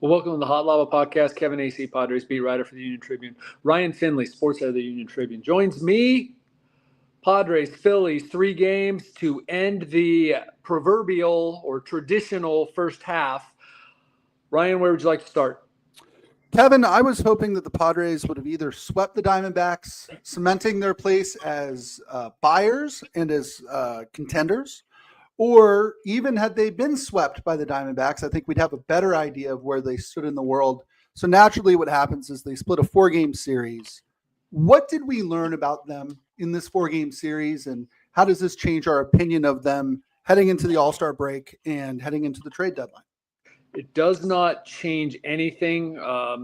Well, welcome to the Hot Lava Podcast. Kevin Acee, Padres beat writer for the Union-Tribune. Ryan Finley, sports editor of the Union-Tribune, joins me. Padres, Phillies, 3 games to end the proverbial or traditional first half. Ryan, where would you like to start? Kevin, I was hoping that the Padres would have either swept the Diamondbacks, cementing their place as buyers and as contenders, or even had they been swept by the Diamondbacks, I think we'd have a better idea of where they stood in the world. So naturally what happens is they split a 4-game series. What did we learn about them in this 4-game series, and how does this change our opinion of them heading into the All-Star break and heading into the trade deadline? It does not change anything. I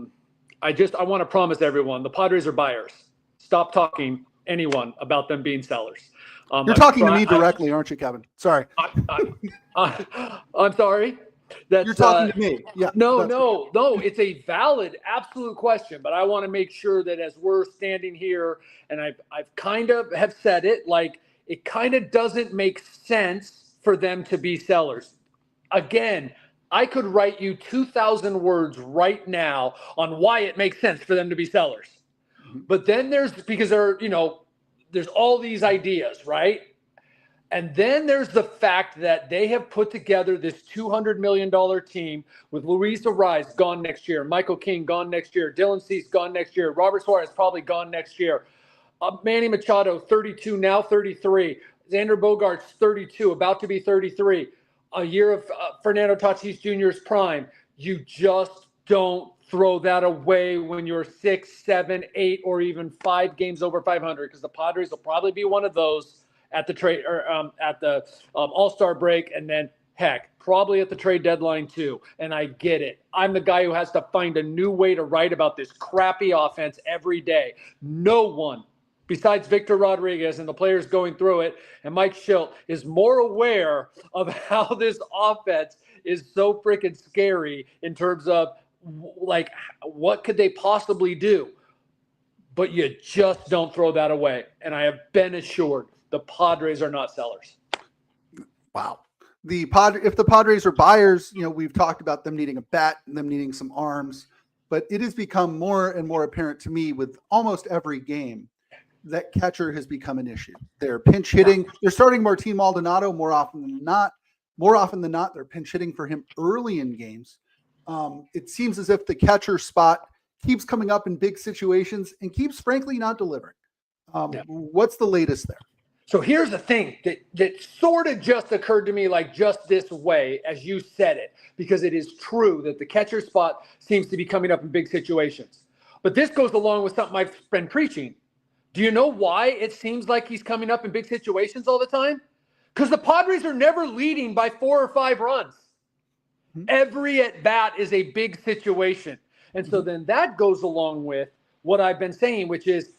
want to promise everyone, the Padres are buyers. Stop talking anyone about them being sellers. You're talking to me directly, aren't you, Kevin? Sorry. I'm sorry. You're talking to me. Yeah. No. It's a valid, absolute question, but I want to make sure that as we're standing here, and I've kind of have said it, like it kind of doesn't make sense for them to be sellers. Again, I could write you 2,000 words right now on why it makes sense for them to be sellers. But then there's all these ideas, right? And then there's the fact that they have put together this $200 million team with Luis Arraez gone next year, Michael King gone next year, Dylan Cease gone next year, Robert Suarez probably gone next year, Manny Machado, 32, now 33, Xander Bogaerts, 32, about to be 33. A year of Fernando Tatis Jr.'s prime. You just don't throw that away when you're 6, 7, 8, or even 5 games over 500, because the Padres will probably be one of those at the trade or at the All-Star break, and then heck, probably at the trade deadline too. And I get it. I'm the guy who has to find a new way to write about this crappy offense every day. No one besides Victor Rodriguez and the players going through it, and Mike Schilt, is more aware of how this offense is so freaking scary in terms of, like, what could they possibly do? But you just don't throw that away. And I have been assured the Padres are not sellers. Wow. If the Padres are buyers, we've talked about them needing a bat and them needing some arms, but it has become more and more apparent to me with almost every game that catcher has become an issue. They're pinch hitting. They're starting Martin Maldonado more often than not. More often than not, they're pinch hitting for him early in games. It seems as if the catcher spot keeps coming up in big situations and keeps, frankly, not delivering. What's the latest there? So here's the thing that sort of just occurred to me, like just this way, as you said it, because it is true that the catcher spot seems to be coming up in big situations. But this goes along with something I've been preaching. Do you know why it seems like he's coming up in big situations all the time? Because the Padres are never leading by 4 or 5 runs. Every at-bat is a big situation. And so then that goes along with what I've been saying, which is,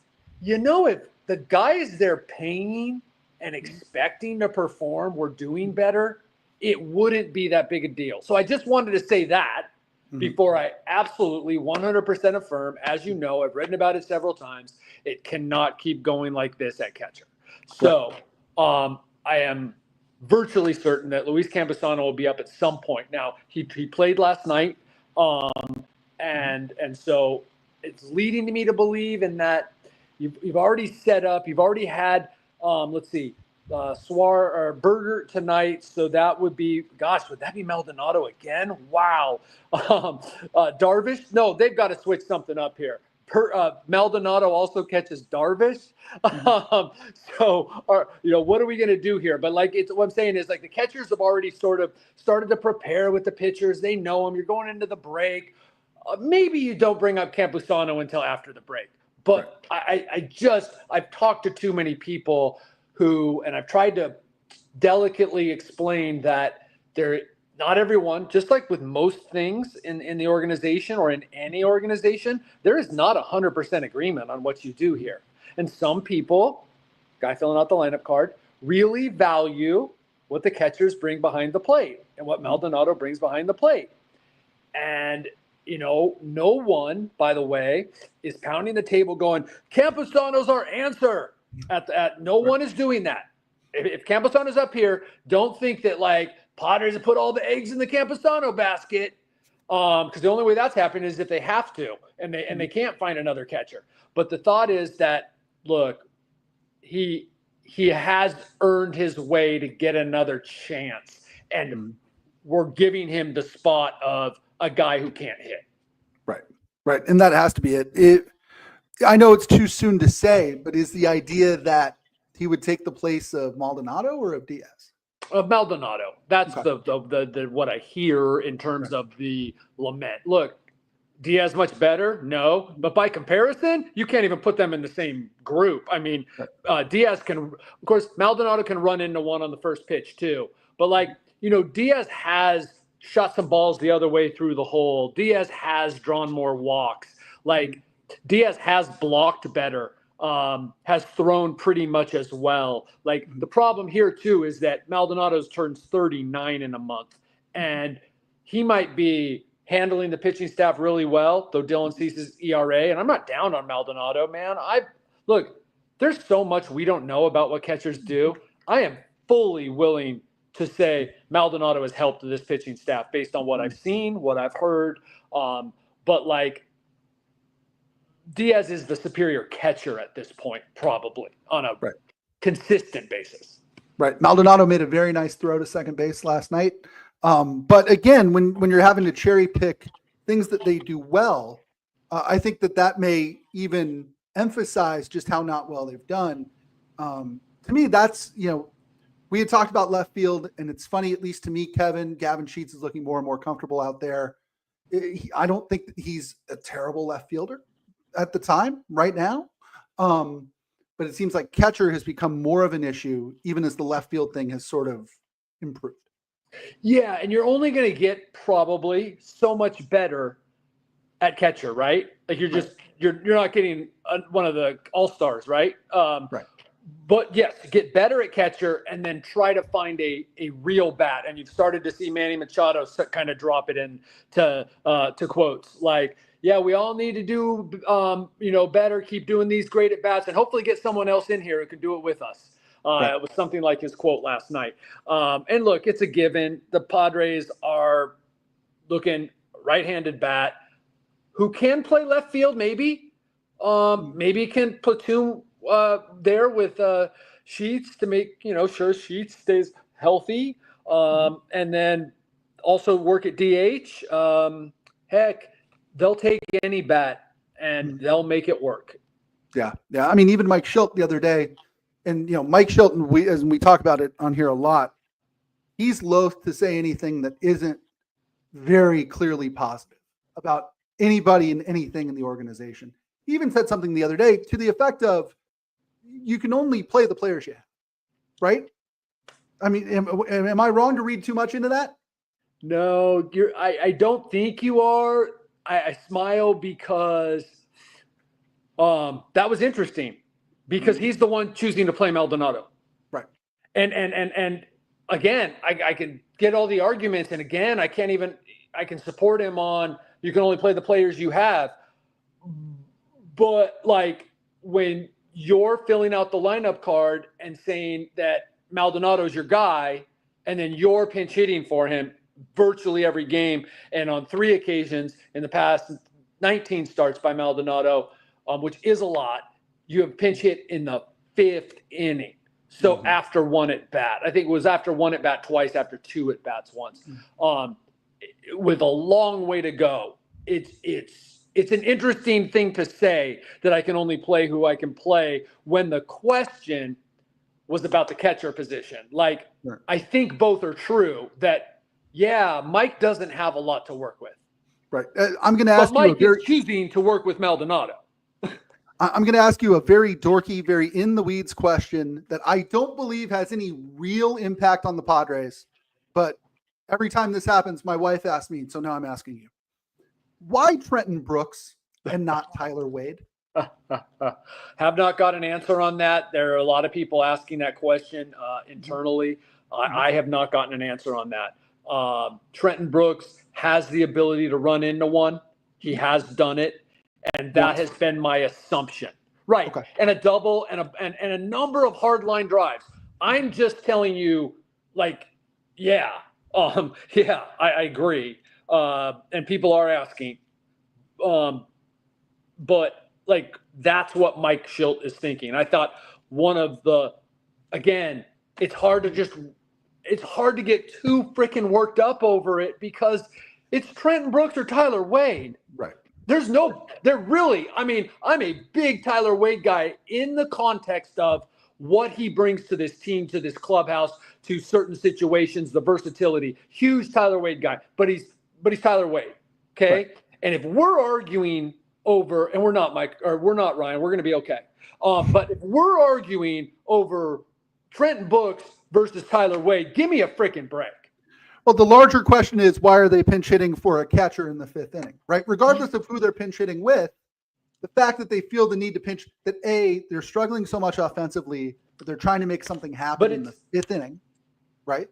if the guys they're paying and expecting to perform were doing better, it wouldn't be that big a deal. So I just wanted to say that before I absolutely 100% affirm, as you know, I've written about it several times, it cannot keep going like this at catcher. So I am virtually certain that Luis Campusano will be up at some point. Now, he played last night, and so it's leading to me to believe in that you've already set up, you've already had, Berger tonight, so that would be, would that be Maldonado again? Wow. Darvish? No, they've got to switch something up here. Maldonado also catches Darvish. What are we going to do here? But what I'm saying is, like, the catchers have already sort of started to prepare with the pitchers. They know them. You're going into the break. Maybe you don't bring up Campusano until after the break. But I've talked to too many people and I've tried to delicately explain that not everyone, just like with most things in the organization or in any organization, there is not 100% agreement on what you do here. And some people, guy filling out the lineup card, really value what the catchers bring behind the plate and what Maldonado brings behind the plate. And no one, by the way, is pounding the table going, Campusano's our answer. No one is doing that. If Campusano's up here, don't think that, like, Padres have put all the eggs in the Campusano basket. Because the only way that's happened is if they have to, and they can't find another catcher. But the thought is that, look, he has earned his way to get another chance, and we're giving him the spot of a guy who can't hit. Right, and that has to be it. I know it's too soon to say, but is the idea that he would take the place of Maldonado or of Diaz? Of Maldonado. That's Okay. the what I hear in terms of the lament. Look, Diaz much better? No. But by comparison, you can't even put them in the same group. I mean, Diaz can, of course, Maldonado can run into one on the first pitch too. But Diaz has shot some balls the other way through the hole. Diaz has drawn more walks. Diaz has blocked better. Has thrown pretty much as well. The problem here too is that Maldonado's turns 39 in a month, and he might be handling the pitching staff really well, though Dylan Cease's ERA, and I'm not down on Maldonado, man. Look, there's so much we don't know about what catchers do. I am fully willing to say Maldonado has helped this pitching staff based on what I've seen, what I've heard. But Diaz is the superior catcher at this point, probably on a consistent basis. Right. Maldonado made a very nice throw to second base last night. But again, when you're having to cherry pick things that they do well, I think that may even emphasize just how not well they've done. To me, that's, we had talked about left field, and it's funny, at least to me, Gavin Sheets is looking more and more comfortable out there. I don't think that he's a terrible left fielder at the time right now. But it seems like catcher has become more of an issue, even as the left field thing has sort of improved. Yeah, and you're only going to get probably so much better at catcher, right? You're not getting one of the all-stars, right? Right. But yes, get better at catcher and then try to find a real bat. And you've started to see Manny Machado kind of drop it in to quotes yeah, we all need to do, better, keep doing these great at bats, and hopefully get someone else in here who can do it with us. It was something like his quote last night. And look, it's a given. The Padres are looking right-handed bat who can play left field, maybe. Maybe can platoon there with Sheets to make, sure Sheets stays healthy. And then also work at DH. Heck, they'll take any bat and they'll make it work. Yeah. I mean, even Mike Schilt the other day, and Mike Schilt, as we talk about it on here a lot, he's loath to say anything that isn't very clearly positive about anybody and anything in the organization. He even said something the other day to the effect of, you can only play the players you have, right? I mean, am I wrong to read too much into that? No, I don't think you are. I smile because that was interesting, because he's the one choosing to play Maldonado. Right. And again, I can get all the arguments, and again, I can support him on, you can only play the players you have. But when you're filling out the lineup card and saying that Maldonado's your guy, and then you're pinch hitting for him virtually every game, and on 3 occasions in the past 19 starts by Maldonado, which is a lot, you have pinch hit in the 5th inning. So after 1 at bat, I think it was after 1 at bat twice, after 2 at bats once, with a long way to go. It's an interesting thing to say that I can only play who I can play, when the question was about the catcher position. I think both are true, that yeah, Mike doesn't have a lot to work with. Right. I'm going to ask you. Mike is choosing to work with Maldonado. I'm going to ask you a very dorky, very in the weeds question that I don't believe has any real impact on the Padres. But every time this happens, my wife asks me, so now I'm asking you. Why Trenton Brooks and not Tyler Wade? Have not got an answer on that. There are a lot of people asking that question internally. I have not gotten an answer on that. Trenton Brooks has the ability to run into one. He has done it, and that has been my assumption. Right. Okay. And a double and a number of hard line drives. I'm just telling you, I agree. and people are asking. But like that's what Mike Schilt is thinking. I thought again, it's hard to get too freaking worked up over it because it's Trenton Brooks or Tyler Wade. Right. I mean, I'm a big Tyler Wade guy in the context of what he brings to this team, to this clubhouse, to certain situations, the versatility. Huge Tyler Wade guy, but he's Tyler Wade. Okay. Right. And if we're arguing over, and we're not Mike, or we're not Ryan, we're going to be okay. But if we're arguing over Trenton Brooks versus Tyler Wade, give me a freaking break. Well, the larger question is, why are they pinch hitting for a catcher in the 5th inning, right? Regardless of who they're pinch hitting with, the fact that they feel the need to pinch, that A, they're struggling so much offensively, but they're trying to make something happen in the 5th inning, right?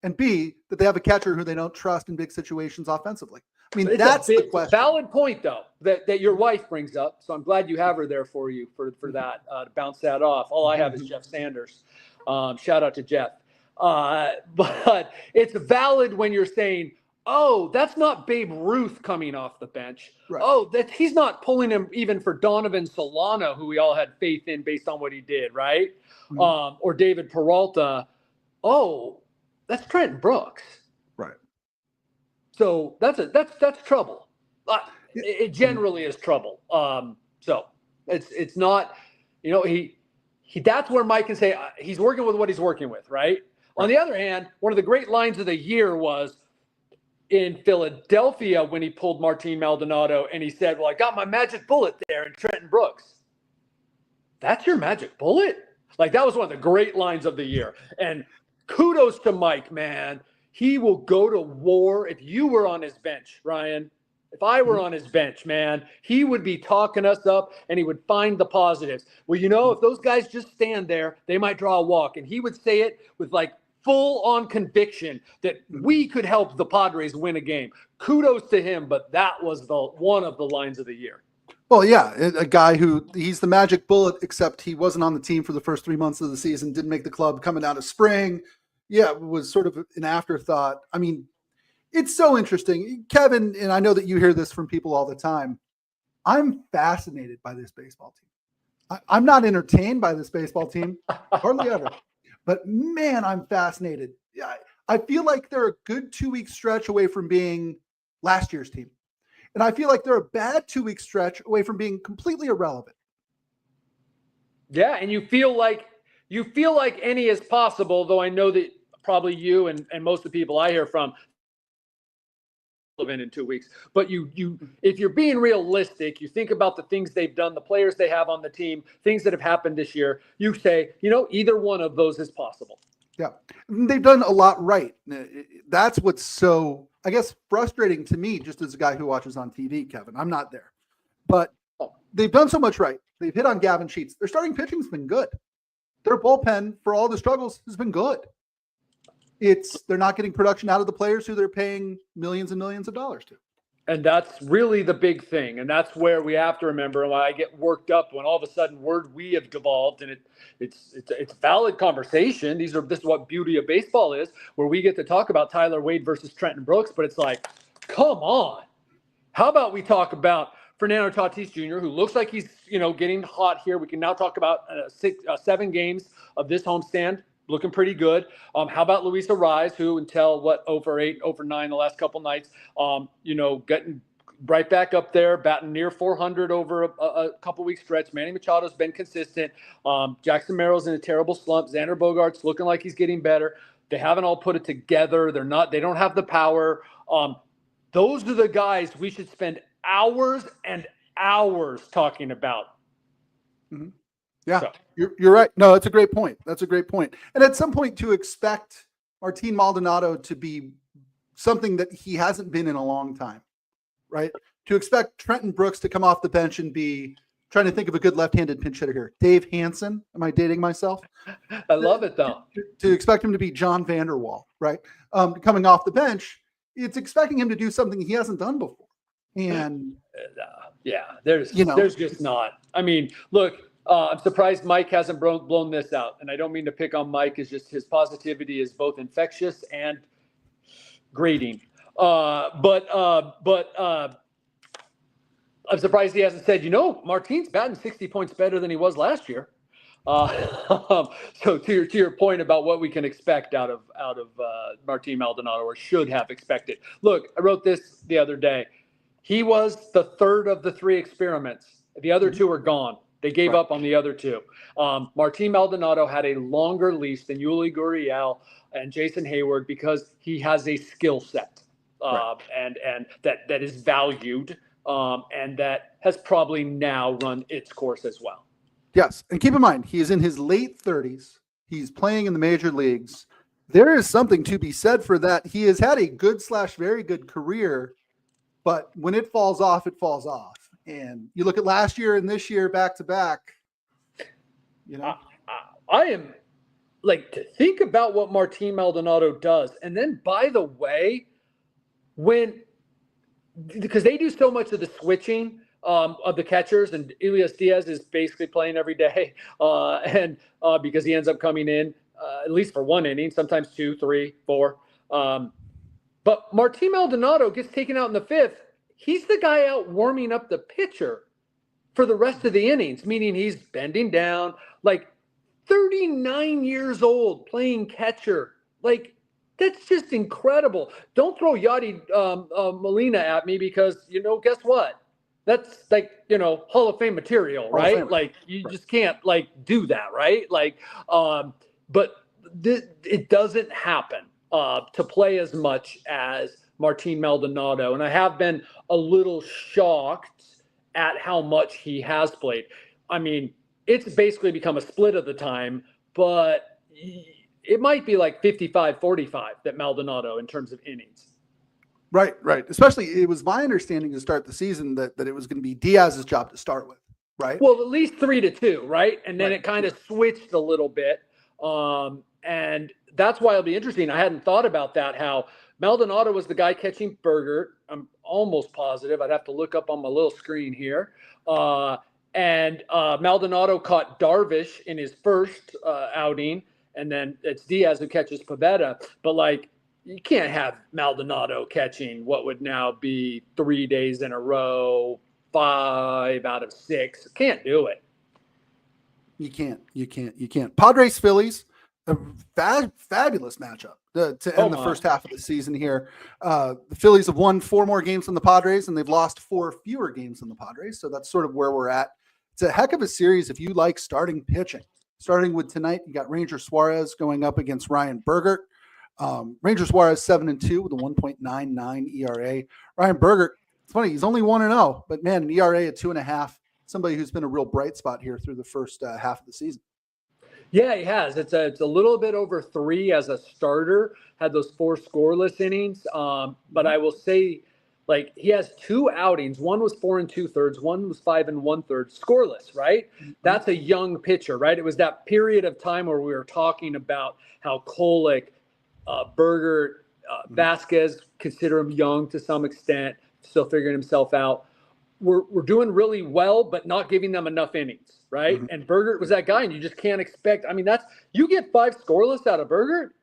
And B, that they have a catcher who they don't trust in big situations offensively. I mean, that's the question. Valid point, though, that your wife brings up. So I'm glad you have her there for you for that, to bounce that off. All I have is Jeff Sanders. Shout out to Jeff. But it's valid when you're saying, oh, that's not Babe Ruth coming off the bench. Right. Oh, that he's not pulling him even for Donovan Solano, who we all had faith in based on what he did, right? Mm-hmm. Or David Peralta. Oh, that's Trenton Brooks. Right. So that's trouble. It generally is trouble. So it's not, he that's where Mike can say he's working with what he's working with, right? On the other hand, one of the great lines of the year was in Philadelphia when he pulled Martin Maldonado and he said, well, I got my magic bullet there in Trenton Brooks. That's your magic bullet? Like, that was one of the great lines of the year. And kudos to Mike, man. He will go to war. If you were on his bench, Ryan, if I were on his bench, man, he would be talking us up and he would find the positives. Well, if those guys just stand there, they might draw a walk. And he would say it with like full on conviction that we could help the Padres win a game. Kudos to him, but that was one of the lines of the year. Well, yeah, a guy he's the magic bullet, except he wasn't on the team for the first 3 months of the season, didn't make the club coming out of spring. Yeah, it was sort of an afterthought. I mean, it's so interesting. Kevin, and I know that you hear this from people all the time, I'm fascinated by this baseball team. I'm not entertained by this baseball team, hardly ever. But, man, I'm fascinated. I feel like they're a good 2-week stretch away from being last year's team. And I feel like they're a bad 2-week stretch away from being completely irrelevant. Yeah, and you feel like any is possible, though I know that probably you and most of the people I hear from in 2 weeks. But you if you're being realistic, you think about the things they've done, the players they have on the team, things that have happened this year, you say, either one of those is possible. Yeah. They've done a lot right. That's what's so, I guess, frustrating to me, just as a guy who watches on TV, Kevin. I'm not there. But they've done so much right. They've hit on Gavin Sheets. Their starting pitching's been good. Their bullpen, for all the struggles, has been good. They're not getting production out of the players who they're paying millions and millions of dollars to. And that's really the big thing. And that's where we have to remember, and why I get worked up when all of a sudden we have devolved, and it's valid conversation. This is what beauty of baseball is, where we get to talk about Tyler Wade versus Trenton Brooks, but it's like, come on. How about we talk about Fernando Tatis Jr., who looks like he's, getting hot here. We can now talk about 7 games of this homestand. Looking pretty good. How about Luis Arraez, who until 0-8, 0-9 the last couple nights, getting right back up there, batting near 400 over a couple week stretch. Manny Machado's been consistent. Jackson Merrill's in a terrible slump. Xander Bogaerts looking like he's getting better. They haven't all put it together. They don't have the power. Those are the guys we should spend hours and hours talking about. Mm-hmm. Yeah, so. You're right. No, that's a great point. And at some point, to expect Martin Maldonado to be something that he hasn't been in a long time, right? To expect Trenton Brooks to come off the bench and be trying to think of a good left-handed pinch hitter here. Dave Hansen. Am I dating myself? I love it, though. To expect him to be John Vanderwall, right? Coming off the bench, it's expecting him to do something he hasn't done before. And there's just not. I mean, look, I'm surprised Mike hasn't blown this out. And I don't mean to pick on Mike. It's just his positivity is both infectious and grating. But I'm surprised he hasn't said, Martin's batting 60 points better than he was last year. So to your point about what we can expect out of Martin Maldonado, or should have expected. Look, I wrote this the other day. He was the third of the 3 experiments. The other 2 are gone. They gave up on the other 2. Martin Maldonado had a longer leash than Yuli Gurriel and Jason Hayward because he has a skill set and that is valued and that has probably now run its course as well. Yes, and keep in mind, he is in his late 30s. He's playing in the major leagues. There is something to be said for that. He has had a good / very good career, but when it falls off, it falls off. And you look at last year and this year back to back, I am to think about what Martin Maldonado does. And then, by the way, because they do so much of the switching of the catchers, and Elias Diaz is basically playing every day, and because he ends up coming in at least for 1 inning, sometimes 2, 3, 4. But Martin Maldonado gets taken out in the 5th. He's the guy out warming up the pitcher for the rest of the innings, meaning he's bending down, 39 years old, playing catcher. That's just incredible. Don't throw Yadi Molina at me because, guess what? That's Hall of Fame material, right? You just can't do that, right? But it doesn't happen to play as much as Martin Maldonado. And I have been a little shocked at how much he has played. I mean, it's basically become a split of the time, but it might be 55-45 that Maldonado in terms of innings. Right. Especially, it was my understanding to start the season that it was going to be Diaz's job to start with, right? Well, at least 3-2, right? And then it kind of switched a little bit. And that's why it'll be interesting. I hadn't thought about that, how Maldonado was the guy catching Bergert. I'm almost positive. I'd have to look up on my little screen here. And Maldonado caught Darvish in his first outing, and then it's Diaz who catches Pivetta. But you can't have Maldonado catching what would now be 3 days in a row, 5 out of 6. Can't do it. You can't. Padres Phillies, a fabulous matchup to end the first half of the season here. The Phillies have won 4 more games than the Padres, and they've lost 4 fewer games than the Padres. So that's sort of where we're at. It's a heck of a series if you like starting pitching. Starting with tonight, you got Ranger Suarez going up against Ryan Bergert. Ranger Suarez 7-2 with a 1.99 ERA. Ryan Bergert, it's funny, he's only 1-0, but man, an ERA at 2.5. Somebody who's been a real bright spot here through the first half of the season. Yeah, he has. It's a little bit over 3 as a starter. Had those 4 scoreless innings, but I will say, he has 2 outings. One was 4 2/3. One was 5 1/3. Scoreless, right? Mm-hmm. That's a young pitcher, right? It was that period of time where we were talking about how Kolek, Bergert, Vasquez, consider him young to some extent, still figuring himself out. We're doing really well, but not giving them enough innings, right? Mm-hmm. And Bergert was that guy, and you just can't expect. I mean, you get 5 scoreless out of Bergert,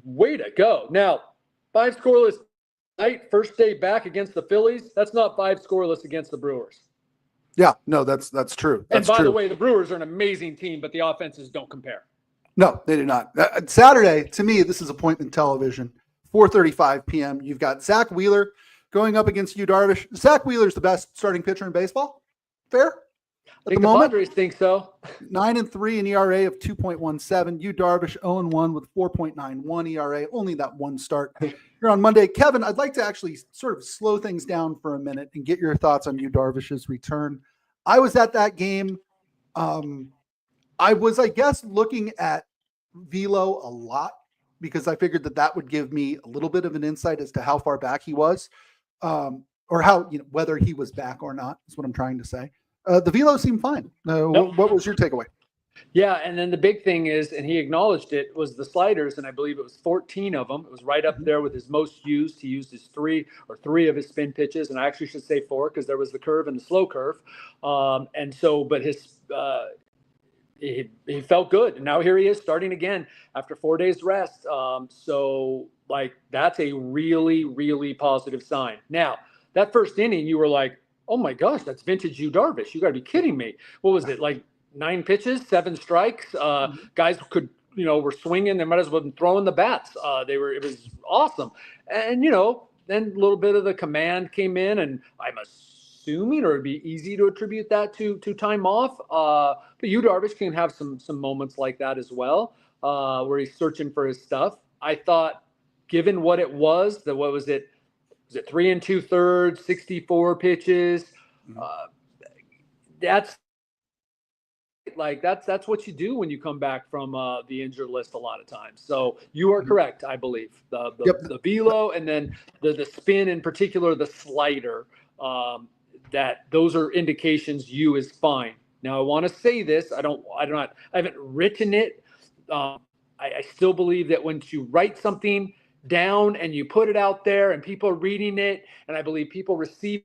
way to go. Now, 5 scoreless night, first day back against the Phillies. That's not 5 scoreless against the Brewers. Yeah, no, that's true. And by the way, the Brewers are an amazing team, but the offenses don't compare. No, they do not. Saturday, to me, this is appointment television. 4:35 p.m. You've got Zach Wheeler going up against Yu Darvish. Zach Wheeler's the best starting pitcher in baseball. Fair? I think the Padres think so. 9-3 in ERA of 2.17. Yu Darvish 0-1 with 4.91 ERA. Only that one start here on Monday. Kevin, I'd like to actually sort of slow things down for a minute and get your thoughts on Yu Darvish's return. I was at that game. I was, I guess, looking at velo a lot because I figured that would give me a little bit of an insight as to how far back he was, or how, whether he was back or not is what I'm trying to say. The velo seemed fine. What was your takeaway? Yeah, and then the big thing is, and he acknowledged it, was the sliders, and I believe it was 14 of them. It was right up there with his most used. He used his 3 of his spin pitches, and I actually should say 4 because there was the curve and the slow curve. And so, but he felt good. And now here he is starting again after 4 days rest. So like, that's a really, really positive sign. Now, that first inning, you were like, oh my gosh, that's vintage Yu Darvish. You got to be kidding me. What was it, like 9 pitches, 7 strikes? Guys could, were swinging. They might as well have been throwing the bats. It was awesome. And, then a little bit of the command came in, and I'm assuming, or it'd be easy to attribute that to time off. But Yu Darvish can have some moments like that as well, where he's searching for his stuff. I thought, given what it was, what was it? Was it 3 2/3, 64 pitches? That's what you do when you come back from the injured list a lot of times. So you are correct, I believe. The velo, and then the spin, in particular, the slider. That those are indications Yu is fine. Now I want to say this. I haven't written it. I still believe that when you write something down and you put it out there and people are reading it, and I believe people receive,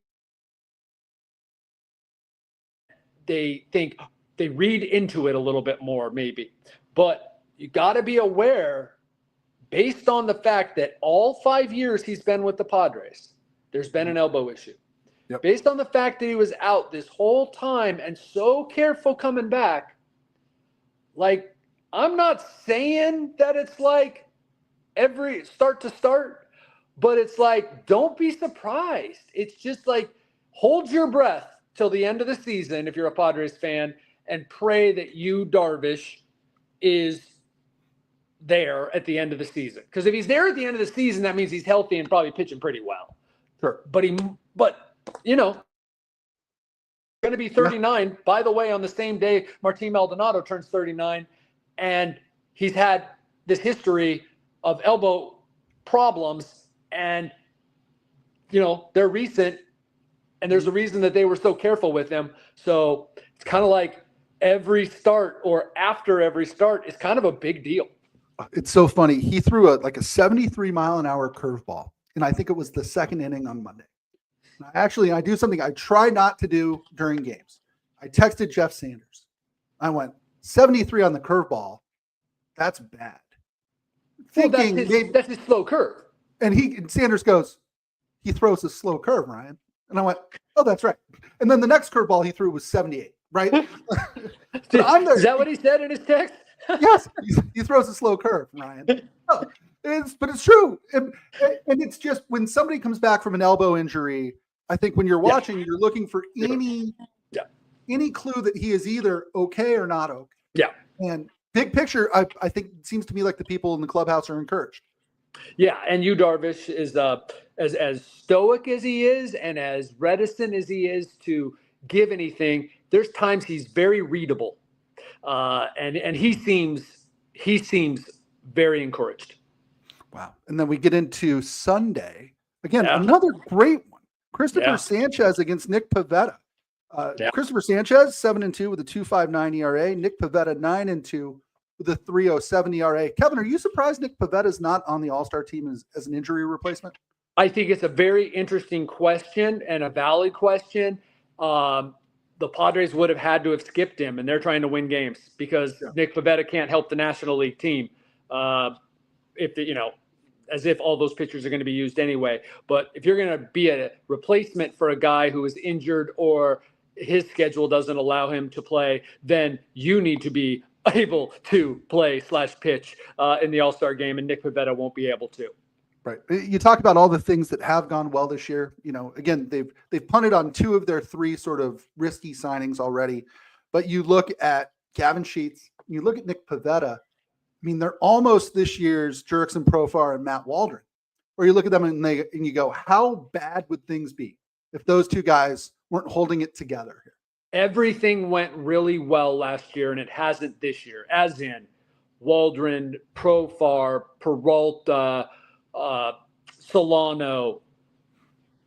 they read into it a little bit more maybe. But you got to be aware, based on the fact that all 5 years he's been with the Padres, there's been an elbow issue. Yep. Based on the fact that he was out this whole time and so careful coming back, like, I'm not saying that it's like every start to start, but it's like, don't be surprised. It's just like, hold your breath till the end of the season if you're a Padres fan, and pray that Yu Darvish is there at the end of the season. Because if he's there at the end of the season, that means he's healthy and probably pitching pretty well. Sure. But going to be 39. Yeah. By the way, on the same day, Martin Maldonado turns 39, and he's had this history of elbow problems, and they're recent, and there's a reason that they were so careful with him. So it's kind of like every start or after every start is kind of a big deal. It's so funny. He threw a 73-mile-an-hour curveball, and I think it was the second inning on Monday. I do something I try not to do during games. I texted Jeff Sanders. I went, 73 on the curveball. That's bad. That's his slow curve. And Sanders goes, he throws a slow curve, Ryan. And I went, oh, that's right. And then the next curveball he threw was 78, right? Is that what he said in his text? Yes, he throws a slow curve, Ryan. No, but it's true. And it's just, when somebody comes back from an elbow injury, I think when you're watching, you're looking for any clue that he is either okay or not okay. Yeah. And big picture, I think it seems to me like the people in the clubhouse are encouraged. Yeah, and Yu Darvish is as stoic as he is and as reticent as he is to give anything. There's times he's very readable, and he seems very encouraged. Wow. And then we get into Sunday again. Another great one. Christopher Sanchez against Nick Pivetta. Christopher Sanchez 7-2 with a 2.59 ERA. Nick Pivetta 9-2 with a 3.07 ERA. Kevin, are you surprised Nick Pivetta is not on the All-Star team as an injury replacement? I think it's a very interesting question and a valid question. The Padres would have had to have skipped him, and they're trying to win games because Nick Pivetta can't help the National League team. As if all those pitchers are going to be used anyway. But if you're going to be a replacement for a guy who is injured or his schedule doesn't allow him to play, then you need to be able to play/pitch in the All-Star game, and Nick Pivetta won't be able to. Right. You talk about all the things that have gone well this year. Again, they've punted on 2 of their 3 sort of risky signings already. But you look at Gavin Sheets, you look at Nick Pivetta. I mean, they're almost this year's Jurickson Profar and Matt Waldron. Or you look at them and you go, how bad would things be if those 2 guys weren't holding it together here? Everything went really well last year, and it hasn't this year, as in Waldron, Profar, Peralta, Solano,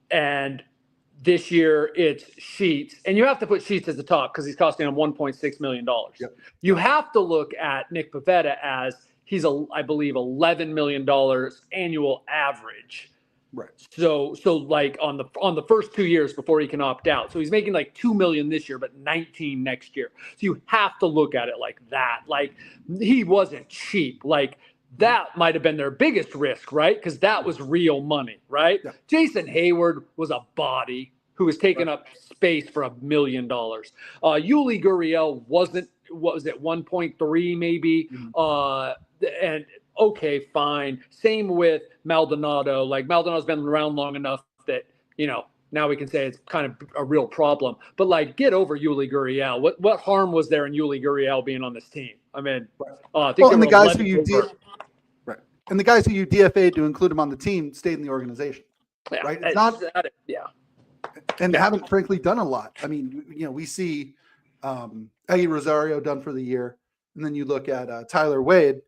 and this year it's Sheets. And you have to put Sheets at the top because he's costing them $1.6 million. Yep. You have to look at Nick Pivetta as I believe, $11 million annual average. Right. So like on the first 2 years before he can opt out. So he's making like $2 million this year, but 19 next year. So you have to look at it like that. Like he wasn't cheap. Like that might have been their biggest risk, right? Because that was real money, right? Yeah. Jason Hayward was a body who was taking up space for $1 million. Yuli Gurriel wasn't. What was it? 1.3 maybe. And okay, fine. Same with Maldonado. Like Maldonado's been around long enough that, now we can say it's kind of a real problem. But like, get over Yuli Gurriel. What harm was there in Yuli Gurriel being on this team? I mean, I think and the guys who you right, and the guys who you DFA'd to include him on the team stayed in the organization. Yeah, right? It's not. Yeah. And they haven't frankly done a lot. I mean, we see Eddie Rosario done for the year, and then you look at Tyler Wade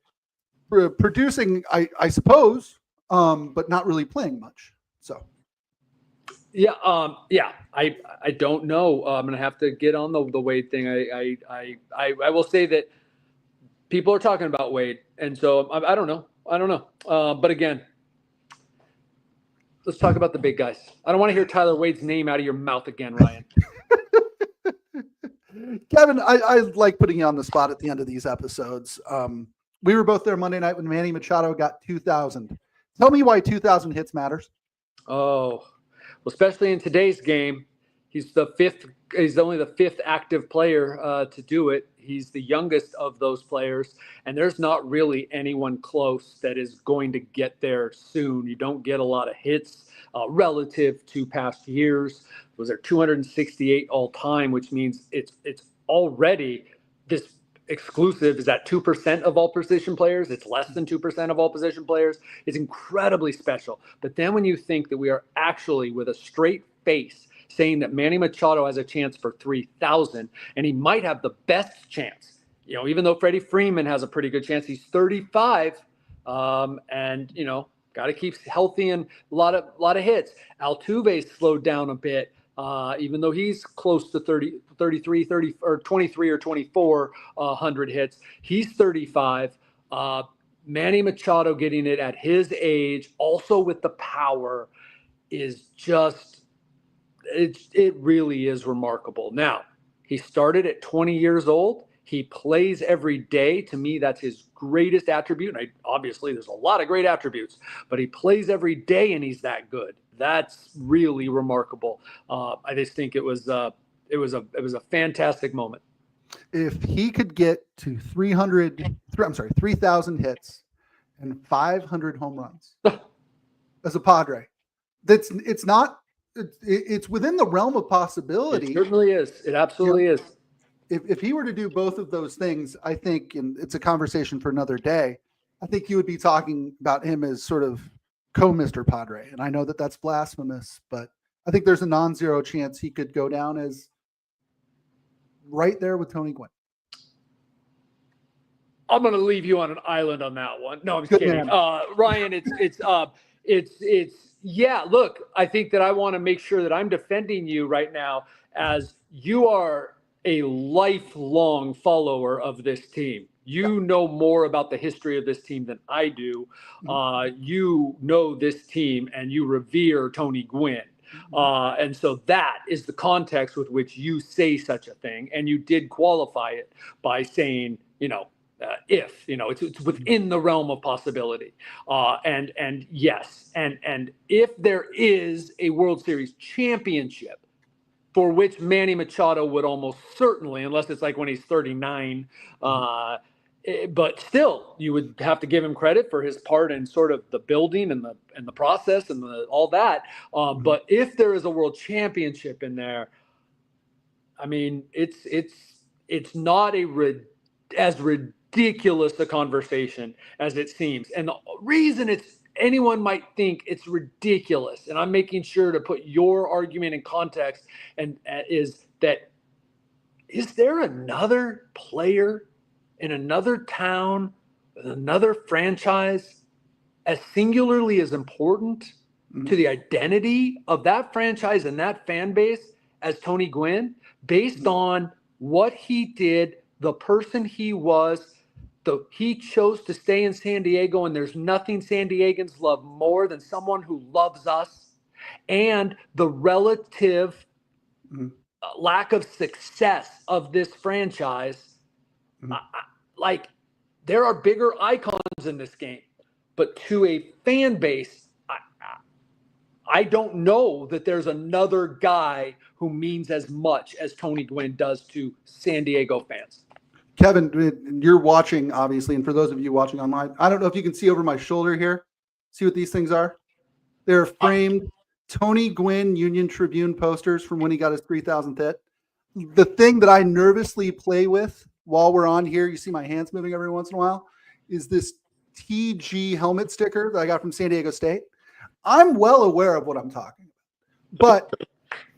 producing, I suppose, but not really playing much. So, yeah, I don't know. I'm gonna have to get on the Wade thing. I will say that people are talking about Wade, and so I don't know. But again, let's talk about the big guys. I don't want to hear Tyler Wade's name out of your mouth again, Ryan. Kevin, I like putting you on the spot at the end of these episodes. We were both there Monday night when Manny Machado got 2,000. Tell me why 2,000 hits matters. Oh, well, especially in today's game, he's only the fifth active player to do it. He's the youngest of those players, and there's not really anyone close that is going to get there soon. You don't get a lot of hits relative to past years. Was there 268 all time, which means it's already this exclusive is at 2% of all position players. It's less than 2% of all position players. It's incredibly special. But then when you think that we are actually with a straight face saying that Manny Machado has a chance for 3,000, and he might have the best chance, even though Freddie Freeman has a pretty good chance, he's 35, and got to keep healthy and a lot of hits. Altuve's slowed down a bit. Even though he's close to 33, or 23 or 24 100 hits, he's 35. Manny Machado getting it at his age, also with the power, is just it really is remarkable. Now, he started at 20 years old. He plays every day. To me, that's his greatest attribute. And obviously, there's a lot of great attributes, but he plays every day and he's that good. That's really remarkable. I just think it was a fantastic moment. If he could get to 3,000 hits and 500 home runs as a Padre, it's within the realm of possibility. It certainly is. It absolutely is. If he were to do both of those things, I think, and it's a conversation for another day, I think you would be talking about him as sort of co-Mr. Padre. And I know that that's blasphemous, but I think there's a non-zero chance he could go down as right there with Tony Gwynn. I'm going to leave you on an island on that one. No, I'm just kidding. Ryan, yeah, look, I think that I want to make sure that I'm defending you right now as you are a lifelong follower of this team. You know more about the history of this team than I do. You know this team and you revere Tony Gwynn. And so that is the context with which you say such a thing. And you did qualify it by saying, it's within the realm of possibility. And yes, and if there is a World Series championship for which Manny Machado would almost certainly, unless it's like when he's 39, but still, you would have to give him credit for his part in sort of the building and the process and all that. But if there is a world championship in there, I mean, it's not as ridiculous a conversation as it seems. And the reason anyone might think it's ridiculous, and I'm making sure to put your argument in context, and is there another player in another town, another franchise, as singularly as important to the identity of that franchise and that fan base as Tony Gwynn, based on what he did, the person he was, he chose to stay in San Diego, and there's nothing San Diegans love more than someone who loves us, and the relative lack of success of this franchise. Like, there are bigger icons in this game, but to a fan base, I don't know that there's another guy who means as much as Tony Gwynn does to San Diego fans. Kevin, you're watching, obviously, and for those of you watching online, I don't know if you can see over my shoulder here. See what these things are? They're framed Tony Gwynn Union-Tribune posters from when he got his 3,000th hit. The thing that I nervously play with while we're on here, you see my hands moving every once in a while, is this TG helmet sticker that I got from San Diego State. I'm well aware of what I'm talking about. But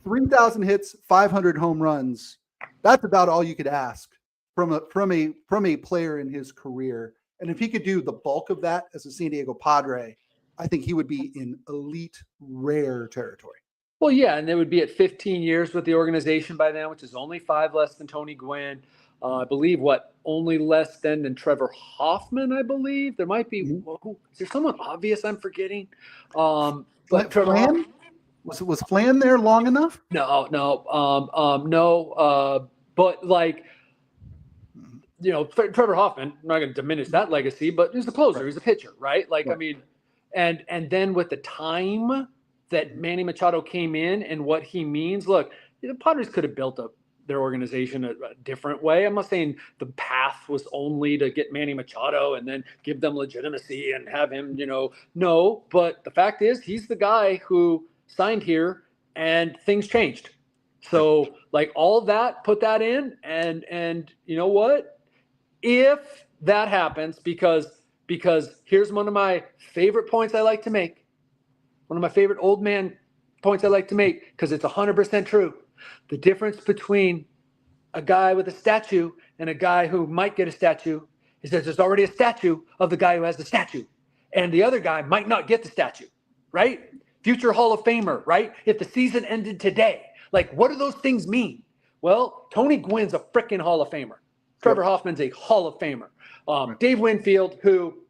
3,000 hits, 500 home runs, that's about all you could ask from a player in his career. And if he could do the bulk of that as a San Diego Padre, I think he would be in elite rare territory. Well, yeah, and they would be at 15 years with the organization by then, which is only 5 less than Tony Gwynn. I believe only less than Trevor Hoffman, I believe. There might be is there someone obvious I'm forgetting? But Trevor Hoffman, was Flan there long enough? No. But like, Trevor Hoffman, I'm not going to diminish that legacy, but he's a closer, he's a pitcher, right? Like, right. I mean, and then with the time that Manny Machado came in and what he means, look, the Padres could have built up their organization a different way. I'm not saying the path was only to get Manny Machado and then give them legitimacy and have him, no. But the fact is, he's the guy who signed here and things changed. So like all that, put that in, and you know what? If that happens, because here's one of my favorite points I like to make. One of my favorite old man points I like to make, because it's 100% true. The difference between a guy with a statue and a guy who might get a statue is that there's already a statue of the guy who has the statue, and the other guy might not get the statue, right? Future Hall of Famer, right? If the season ended today, like, what do those things mean? Well, Tony Gwynn's a freaking Hall of Famer. Trevor Hoffman's a Hall of Famer. Dave Winfield, who,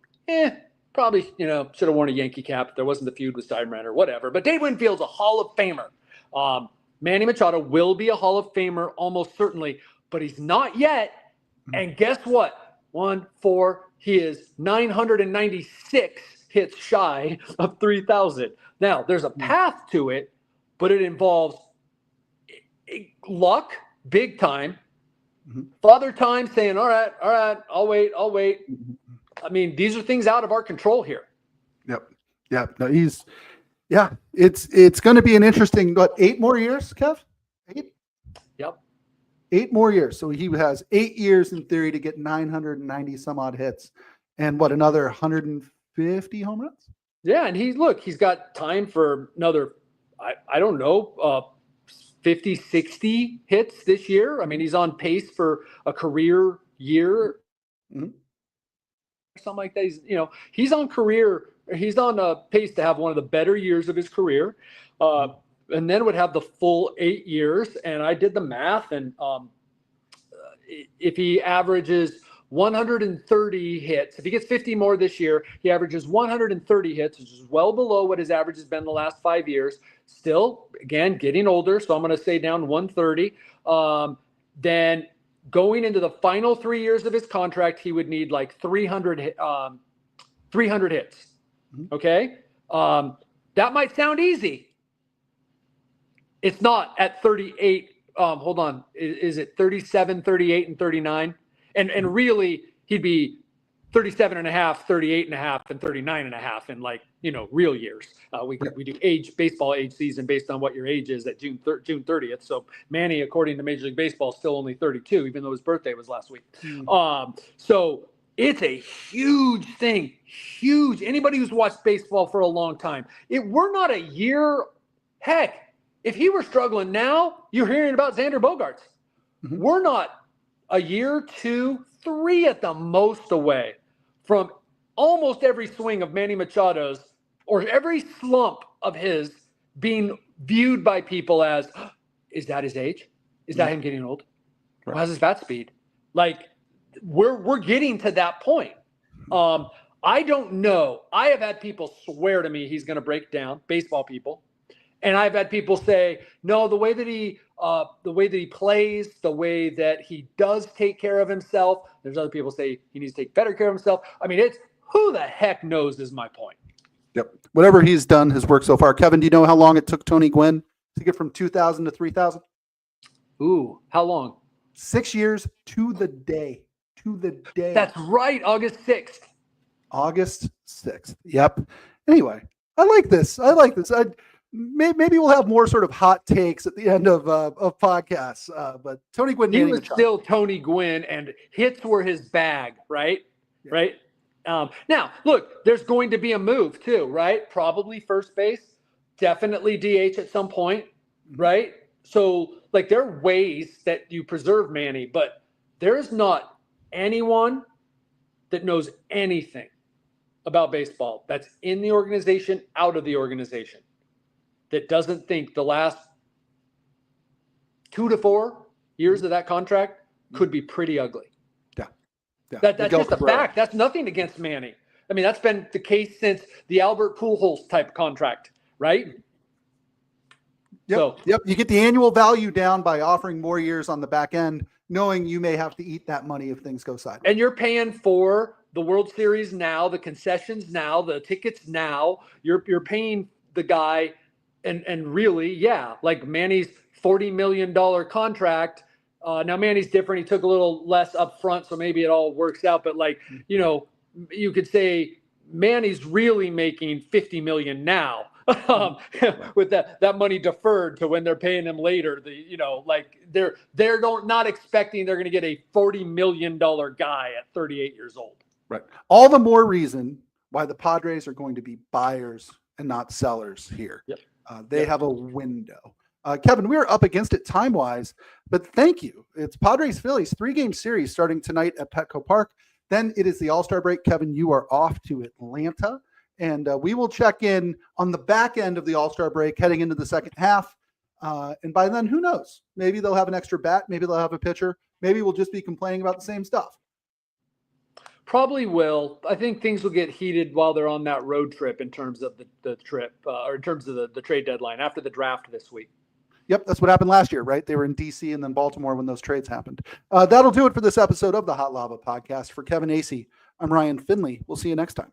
probably, should have worn a Yankee cap if there wasn't the feud with Steinbrenner, whatever. But Dave Winfield's a Hall of Famer. Manny Machado will be a Hall of Famer almost certainly, but he's not yet. And guess what? 4, he is 996 hits shy of 3,000. Now, there's a path to it, but it involves luck, big time. Father time saying, all right, I'll wait. I mean, these are things out of our control here. Yep. No, it's going to be an interesting, 8 more years, Kev? 8? Yep. 8 more years. So he has 8 years in theory to get 990 some odd hits and another 150 home runs? Yeah. And he's got time for another, I don't know, 50, 60 hits this year. I mean, he's on pace for a career year. Something like that. He's on a pace to have one of the better years of his career, and then would have the full 8 years. And I did the math, and if he averages 130 hits, if he gets 50 more this year, he averages 130 hits, which is well below what his average has been the last 5 years. Still, again, getting older, so I'm going to say down 130. Then going into the final 3 years of his contract, he would need like 300 hits. Okay? That might sound easy. It's not at 38. Hold on. Is it 37, 38, and 39? And really, he'd be 37 and a half, 38 and a half, and 39 and a half in real years. We do baseball age season based on what your age is at June 30th. So Manny, according to Major League Baseball, is still only 32, even though his birthday was last week. So it's a huge thing. Huge. Anybody who's watched baseball for a long time, we're not a year. Heck, if he were struggling now, you're hearing about Xander Bogaerts. We're not a year, 2, 3 at the most away from almost every swing of Manny Machado's or every slump of his being viewed by people as, is that his age? Is that him getting old? How's his bat speed? Like, we're getting to that point. I don't know. I have had people swear to me he's going to break down, baseball people, and I've had people say, no, the way that he plays, the way that he does take care of himself. There's other people say he needs to take better care of himself. I mean, it's who the heck knows is my point. Yep. Whatever he's done has worked so far. Kevin, do you know how long it took Tony Gwynn to get from 2,000 to 3,000? Ooh, how long? 6 years to the day. To the day. That's right. August 6th. August 6th. Yep. Anyway, I like this. Maybe we'll have more sort of hot takes at the end of podcasts. But Tony Gwynn, he was still Tony Gwynn, and hits were his bag, right? Yeah. Right. Now, look, there's going to be a move too, right? Probably first base, definitely DH at some point, right? So, like, there are ways that you preserve Manny, but there is not anyone that knows anything about baseball that's in the organization, out of the organization, that doesn't think the last 2 to 4 years of that contract could be pretty ugly. Yeah. That's just a fact. That's nothing against Manny. I mean, that's been the case since the Albert Pujols type contract, right? Yep. You get the annual value down by offering more years on the back end, knowing you may have to eat that money if things go sideways. And you're paying for the World Series now, the concessions now, the tickets now. You're paying the guy, and really, yeah, like Manny's $40 million contract. Now Manny's different. He took a little less up front, so maybe it all works out. But you could say Manny's really making $50 million now, with that money deferred to when they're paying him later. They're not expecting they're going to get a $40 million guy at 38 years old. Right. All the more reason why the Padres are going to be buyers and not sellers here. Yep. They have a window. Kevin, we are up against it time-wise, but thank you. It's Padres-Phillies 3-game series starting tonight at Petco Park. Then it is the All-Star break. Kevin, you are off to Atlanta, and we will check in on the back end of the All-Star break heading into the second half. And by then, who knows? Maybe they'll have an extra bat. Maybe they'll have a pitcher. Maybe we'll just be complaining about the same stuff. Probably will. I think things will get heated while they're on that road trip in terms of the trip, or in terms of the trade deadline after the draft this week. Yep, that's what happened last year, right? They were in D.C. and then Baltimore when those trades happened. That'll do it for this episode of the Hot Lava Podcast. For Kevin Acee, I'm Ryan Finley. We'll see you next time.